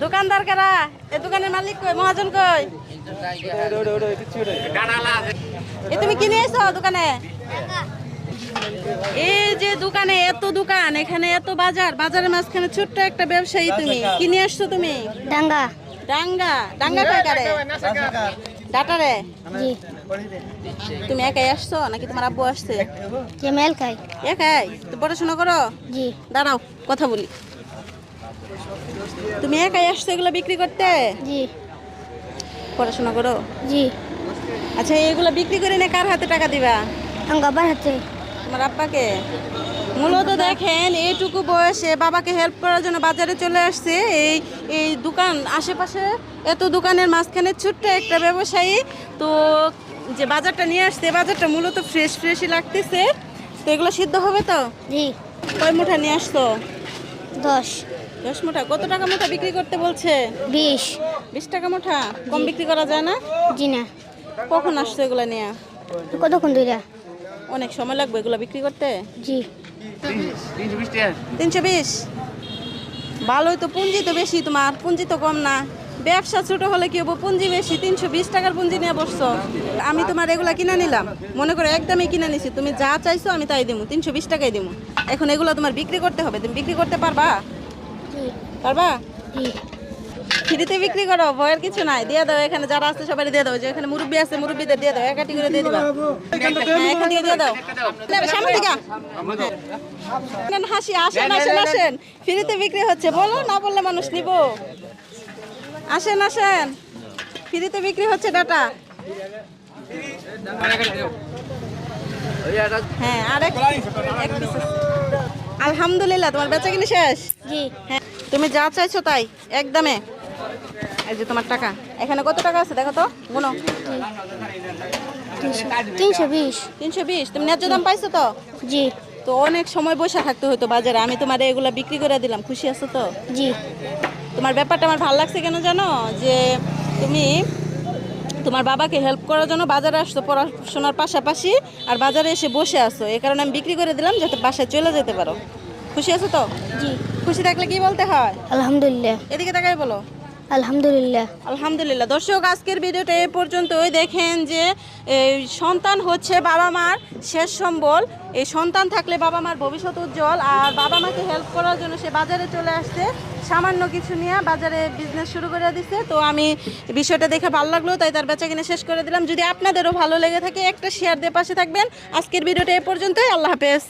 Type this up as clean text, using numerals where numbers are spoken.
দোকানদার কারা? এই দোকানের মালিক কই? মহাজন কই? তুমি কিনে এসো দোকানে? এই যে দোকানে এত দোকান, এখানে এত বাজার, বাজারের মাঝখানে ছোট্ট একটা ব্যবসায়ী, তুমি কিনে আসছো? তুমি ডাঙ্গা ডাঙ্গা ডাঙ্গা কয় কারে? ডাটারে? জি। তুমি একাই আসছো নাকি তোমার আব্বু আসছে? কেমেল খাই। একাই? তো পড়াশোনা করো? জি। দাঁড়াও কথা বলি। তুমি একাই আসছো এগুলো বিক্রি করতে? জি। পড়াশোনা করো? জি। আচ্ছা, এগুলো বিক্রি করে নিয়ে কার হাতে টাকা দিবা? আঙ্গাবার হাতে। তোমার আব্বাকে? মূলত দেখেন এইটুকু বয়সে বাবাকে হেল্প করার জন্য বাজারে চলে আসছে। এই এই দোকান আশেপাশে এত দোকানের মাঝখানে ছোট্ট একটা ব্যবসায়ী, তো যে বাজারটা নিয়ে আসছে বাজারটা মূলত ফ্রেশই লাগতেছে। তো এগুলো সিদ্ধ হবে তো? জি। কয় মুঠা নিয়ে আসতো? 10 10 মুঠা। কত টাকা মুঠা বিক্রি করতে বলছে? 20 টাকা মুঠা। কম বিক্রি করা যায় না? জি না। কখন আসছো এগুলো নিয়ে? কতক্ষণ ধরে? অনেক সময় লাগবে এগুলো বিক্রি করতে? জি। 320। ভালোই তো, পুঁজি তো বেশি, তোমার পুঁজি তো কম না। ব্যবসা ছোট হলে কি হবো, পুঁজি বেশি। 320 টাকার পুঁজি নিয়ে বসছো। আমি তোমার এগুলা কিনে নিলাম, মনে করে একদমই কিনে নিছি। তুমি যা চাইছো আমি তাই দিব, 320 টাকাই দিব। এখন এগুলো তোমার বিক্রি করতে হবে। তুমি বিক্রি করতে পারবা? জি। পারবা? জি। ফ্রিতে বিক্রি করো, ভয়ের কিছু নাই। দিয়ে দাও, এখানে যারা আছে সবাই দিয়ে দাও। যে এখানে মুরব্বী আছে মুরব্বীদের দিয়ে দাও, একাটি করে দিয়ে দিবা। হ্যাঁ, এখান থেকে দিয়ে দাও। সামনে দিকা হাসি। আসেন আসেন আসেন, ফ্রিতে বিক্রি হচ্ছে। বলো, না বললে মানুষ নিব। আসেন আসেন, ফ্রিতে বিক্রি হচ্ছে ডাটা। হ্যাঁ, আর এক piece আছে। আলহামদুলিল্লাহ, তোমার বেচা কিনে শেষ? জি। হ্যাঁ, তুমি যা চাইছো তাই একদমে। এই যে তোমার টাকা, এখানে কত টাকা আছে দেখো তো, গুনো। 320। 320। তুমি ন্যায্য দাম পাইছো তো? জি। তো অনেক সময় বসে থাকতে হতো বাজারে, আমি তোমার এগুলা বিক্রি করে দিলাম। খুশি আছো তো? জি। তোমার ব্যাপারটা আমার ভালো লাগছে কেন জানো? যে তুমি তোমার বাবাকে হেল্প করার জন্য বাজারে আসছো পড়াশোনার পাশাপাশি, আর বাজারে এসে বসে আসছো। এই কারণে আমি বিক্রি করে দিলাম যাতে বাসায় চলে যেতে পারো। খুশি আছো তো? জি। খুশি থাকলে কি বলতে হয়? আলহামদুলিল্লাহ। এদিকে তাকাই বলো। আলহামদুলিল্লাহ। আলহামদুলিল্লাহ। দর্শক, আজকের ভিডিওটা এই পর্যন্তই। দেখেন যে এই সন্তান হচ্ছে বাবা মার শেষ সম্বল। এই সন্তান থাকলে বাবা মার ভবিষ্যৎ উজ্জ্বল। আর বাবা মাকে হেল্প করার জন্য সে বাজারে চলে আসছে, সামান্য কিছু নিয়ে বাজারে বিজনেস শুরু করে দিচ্ছে। তো আমি বিষয়টা দেখে ভালো লাগলো, তাই তার বেচা কিনে শেষ করে দিলাম। যদি আপনাদেরও ভালো লেগে থাকে একটা শেয়ার দিয়ে পাশে থাকবেন। আজকের ভিডিওটা এই পর্যন্তই। আল্লাহ হাফেজ।